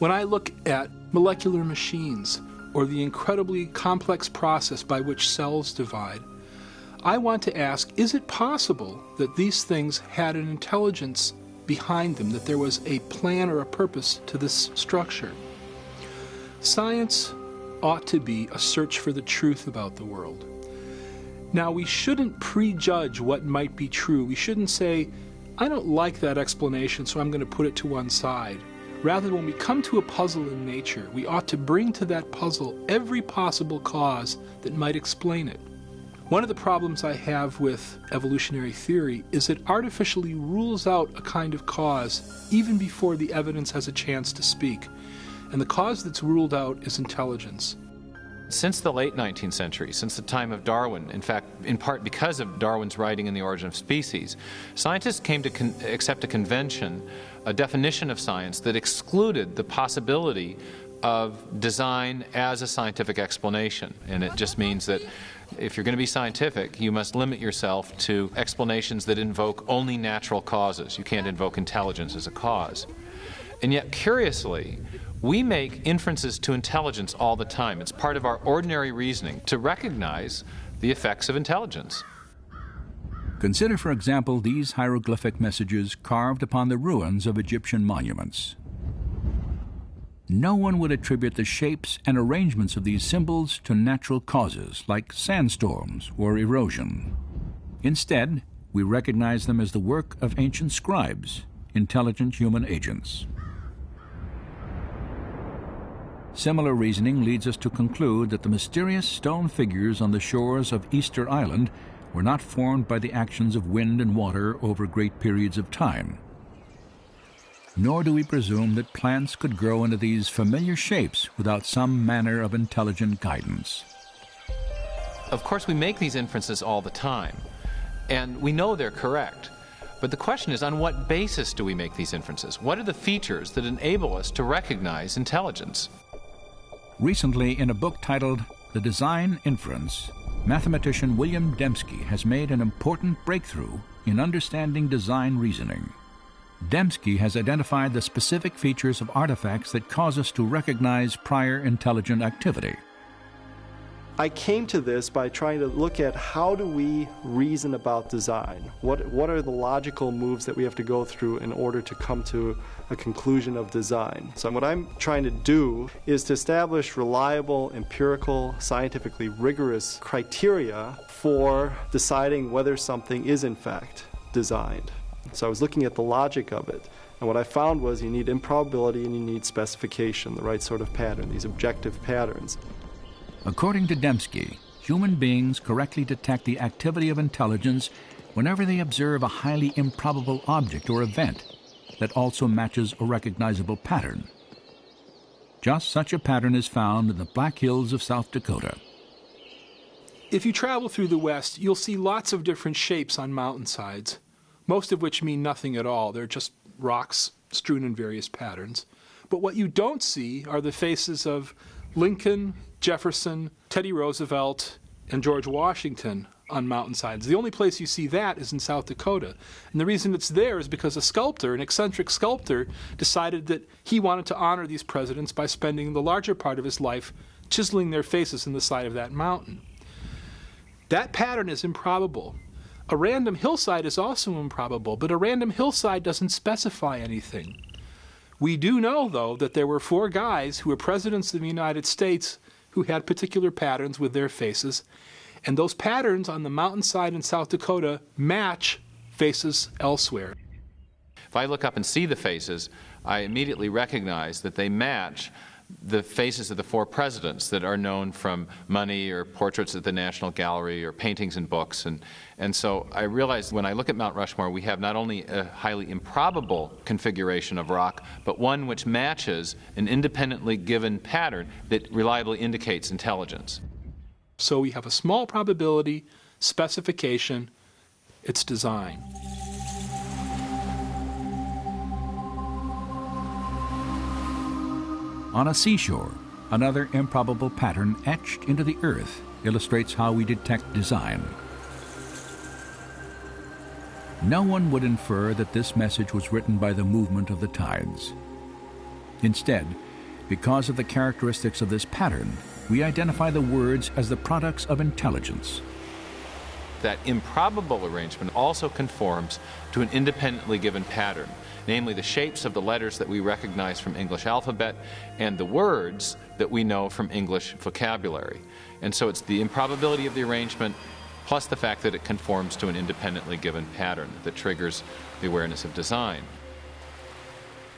When I look at molecular machines or the incredibly complex process by which cells divide, I want to ask, is it possible that these things had an intelligence behind them, that there was a plan or a purpose to this structure? Science ought to be a search for the truth about the world. Now, we shouldn't prejudge what might be true. We shouldn't say, I don't like that explanation, so I'm going to put it to one side. Rather, when we come to a puzzle in nature, we ought to bring to that puzzle every possible cause that might explain it. One of the problems I have with evolutionary theory is it artificially rules out a kind of cause even before the evidence has a chance to speak. And the cause that's ruled out is intelligence. Since the late 19th century, since the time of Darwin, in fact, in part because of Darwin's writing in The Origin of Species, scientists came to accept a convention, a definition of science that excluded the possibility of design as a scientific explanation. And it just means that if you're going to be scientific, you must limit yourself to explanations that invoke only natural causes. You can't invoke intelligence as a cause. And yet, curiously, we make inferences to intelligence all the time. It's part of our ordinary reasoning to recognize the effects of intelligence. Consider, for example, these hieroglyphic messages carved upon the ruins of Egyptian monuments. No one would attribute the shapes and arrangements of these symbols to natural causes like sandstorms or erosion. Instead, we recognize them as the work of ancient scribes, intelligent human agents. Similar reasoning leads us to conclude that the mysterious stone figures on the shores of Easter Island were not formed by the actions of wind and water over great periods of time. Nor do we presume that plants could grow into these familiar shapes without some manner of intelligent guidance. Of course, we make these inferences all the time, and we know they're correct. But the question is, on what basis do we make these inferences? What are the features that enable us to recognize intelligence? Recently, in a book titled The Design Inference, mathematician William Dembski has made an important breakthrough in understanding design reasoning. Dembski has identified the specific features of artifacts that cause us to recognize prior intelligent activity. I came to this by trying to look at how do we reason about design? What are the logical moves that we have to go through in order to come to a conclusion of design? So what I'm trying to do is to establish reliable, empirical, scientifically rigorous criteria for deciding whether something is in fact designed. So I was looking at the logic of it, and what I found was you need improbability and you need specification, the right sort of pattern, these objective patterns. According to Dembski, human beings correctly detect the activity of intelligence whenever they observe a highly improbable object or event that also matches a recognizable pattern. Just such a pattern is found in the Black Hills of South Dakota. If you travel through the West, you'll see lots of different shapes on mountainsides, most of which mean nothing at all. They're just rocks strewn in various patterns. But what you don't see are the faces of Lincoln, Jefferson, Teddy Roosevelt, and George Washington on mountainsides. The only place you see that is in South Dakota. And the reason it's there is because a sculptor, an eccentric sculptor, decided that he wanted to honor these presidents by spending the larger part of his life chiseling their faces in the side of that mountain. That pattern is improbable. A random hillside is also improbable, but a random hillside doesn't specify anything. We do know, though, that there were 4 guys who were presidents of the United States who had particular patterns with their faces, and those patterns on the mountainside in South Dakota match faces elsewhere. If I look up and see the faces, I immediately recognize that they match the faces of the 4 presidents that are known from money or portraits at the National Gallery or paintings and books. And so I realize when I look at Mount Rushmore, we have not only a highly improbable configuration of rock, but one which matches an independently given pattern that reliably indicates intelligence. So we have a small probability, specification, it's design. On a seashore, another improbable pattern etched into the earth illustrates how we detect design. No one would infer that this message was written by the movement of the tides. Instead, Because of the characteristics of this pattern, we identify the words as the products of intelligence. That improbable arrangement also conforms to an independently given pattern, namely the shapes of the letters that we recognize from English alphabet and the words that we know from English vocabulary. And so it's the improbability of the arrangement plus the fact that it conforms to an independently given pattern that triggers the awareness of design.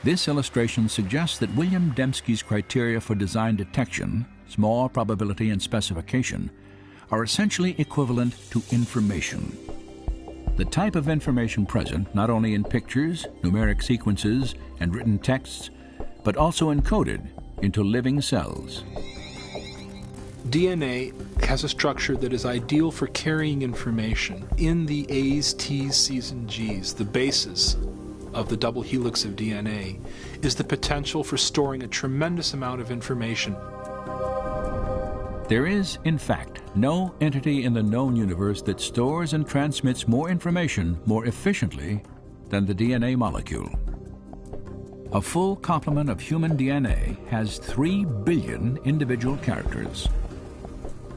This illustration suggests that William Dembski's criteria for design detection, small probability and specification, are essentially equivalent to information. The type of information present not only in pictures, numeric sequences, and written texts, but also encoded into living cells. DNA has a structure that is ideal for carrying information. In the A's, T's, C's, and G's, the bases of the double helix of DNA, is the potential for storing a tremendous amount of information. There is, in fact, no entity in the known universe that stores and transmits more information more efficiently than the DNA molecule. A full complement of human DNA has 3 billion individual characters.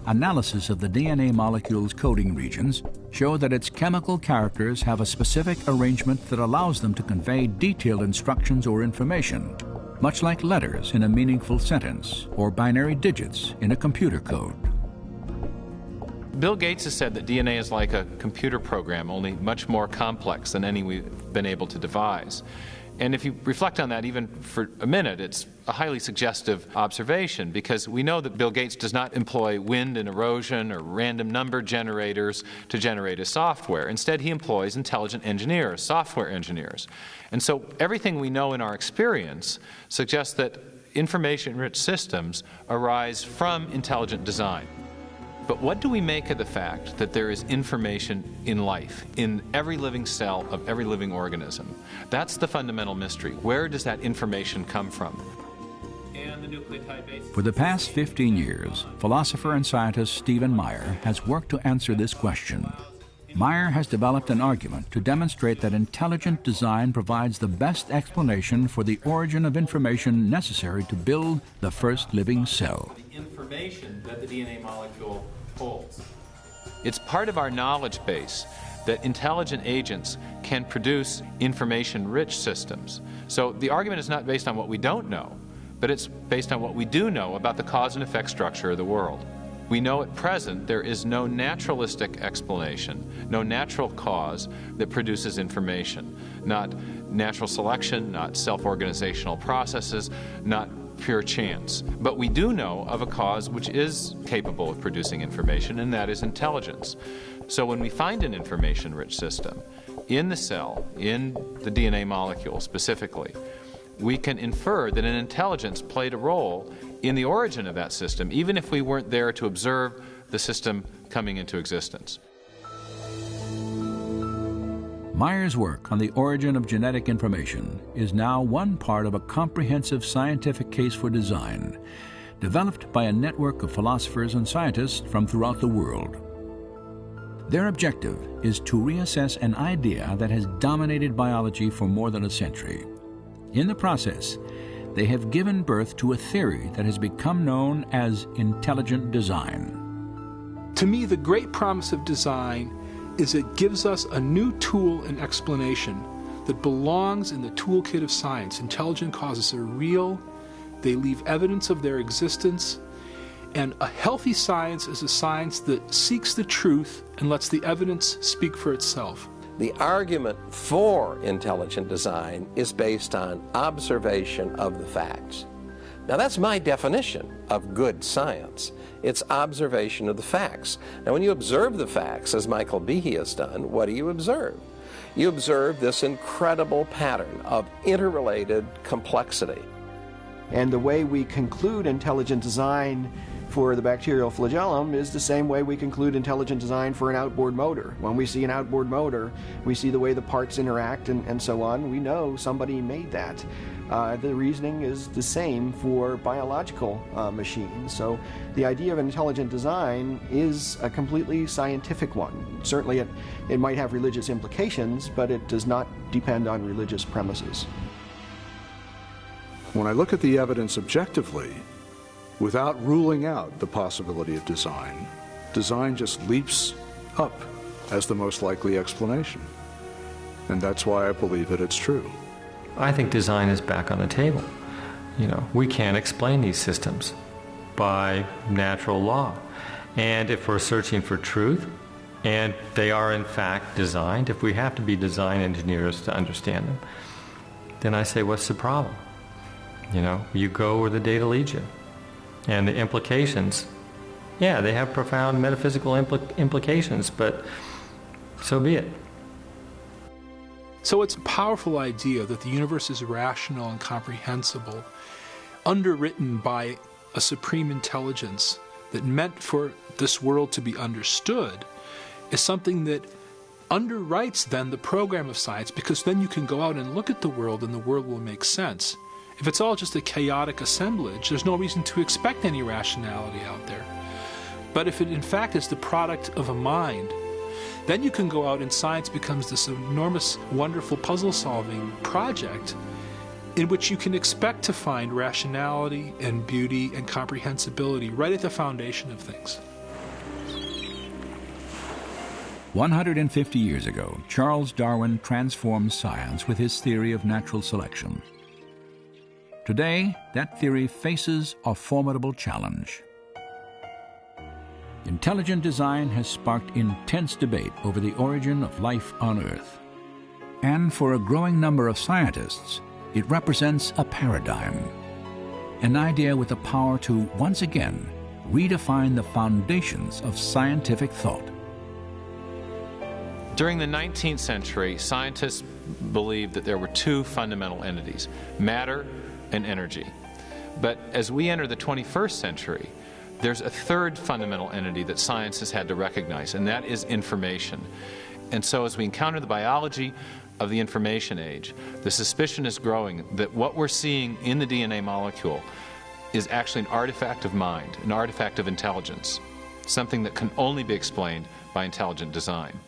Analysis of the DNA molecule's coding regions show that its chemical characters have a specific arrangement that allows them to convey detailed instructions or information, much like letters in a meaningful sentence or binary digits in a computer code. Bill Gates has said that DNA is like a computer program, only much more complex than any we've been able to devise. And if you reflect on that even for a minute, it's a highly suggestive observation, because we know that Bill Gates does not employ wind and erosion or random number generators to generate his software. Instead, he employs intelligent engineers, software engineers. And so everything we know in our experience suggests that information-rich systems arise from intelligent design. But what do we make of the fact that there is information in life, in every living cell of every living organism? That's the fundamental mystery. Where does that information come from? For the past 15 years, philosopher and scientist Stephen Meyer has worked to answer this question. Meyer has developed an argument to demonstrate that intelligent design provides the best explanation for the origin of information necessary to build the first living cell. The information that the DNA molecule holds. It's part of our knowledge base that intelligent agents can produce information-rich systems. So the argument is not based on what we don't know, but it's based on what we do know about the cause and effect structure of the world. We know at present there is no naturalistic explanation, no natural cause that produces information. Not natural selection, not self-organizational processes, not pure chance. But we do know of a cause which is capable of producing information, and that is intelligence. So when we find an information-rich system in the cell, in the DNA molecule specifically, we can infer that an intelligence played a role in the origin of that system, even if we weren't there to observe the system coming into existence. Meyer's work on the origin of genetic information is now one part of a comprehensive scientific case for design, developed by a network of philosophers and scientists from throughout the world. Their objective is to reassess an idea that has dominated biology for more than a century. In the process, they have given birth to a theory that has become known as intelligent design. To me, the great promise of design is it gives us a new tool and explanation that belongs in the toolkit of science. Intelligent causes are real, they leave evidence of their existence, and a healthy science is a science that seeks the truth and lets the evidence speak for itself. The argument for intelligent design is based on observation of the facts. Now that's my definition of good science. It's observation of the facts. Now when you observe the facts, as Michael Behe has done, what do you observe? You observe this incredible pattern of interrelated complexity. And the way we conclude intelligent design for the bacterial flagellum is the same way we conclude intelligent design for an outboard motor. When we see an outboard motor, we see the way the parts interact and so on. We know somebody made that. The reasoning is the same for biological machines. So the idea of intelligent design is a completely scientific one. Certainly it might have religious implications, but it does not depend on religious premises. When I look at the evidence objectively, without ruling out the possibility of design, design just leaps up as the most likely explanation. And that's why I believe that it's true. I think design is back on the table. We can't explain these systems by natural law. And if we're searching for truth, and they are in fact designed, if we have to be design engineers to understand them, then I say, what's the problem? You go where the data leads you. And the implications, yeah, they have profound metaphysical implications, but so be it. So it's a powerful idea that the universe is rational and comprehensible, underwritten by a supreme intelligence that meant for this world to be understood, is something that underwrites then the program of science, because then you can go out and look at the world and the world will make sense. If it's all just a chaotic assemblage, there's no reason to expect any rationality out there. But if it in fact is the product of a mind, then you can go out and science becomes this enormous, wonderful puzzle-solving project in which you can expect to find rationality and beauty and comprehensibility right at the foundation of things. 150 years ago, Charles Darwin transformed science with his theory of natural selection. Today, that theory faces a formidable challenge. Intelligent design has sparked intense debate over the origin of life on Earth. And for a growing number of scientists, it represents a paradigm, an idea with the power to, once again, redefine the foundations of scientific thought. During the 19th century, scientists believed that there were two fundamental entities, matter and energy. But as we enter the 21st century, there's a third fundamental entity that science has had to recognize, and that is information. And so as we encounter the biology of the information age, the suspicion is growing that what we're seeing in the DNA molecule is actually an artifact of mind, an artifact of intelligence, something that can only be explained by intelligent design.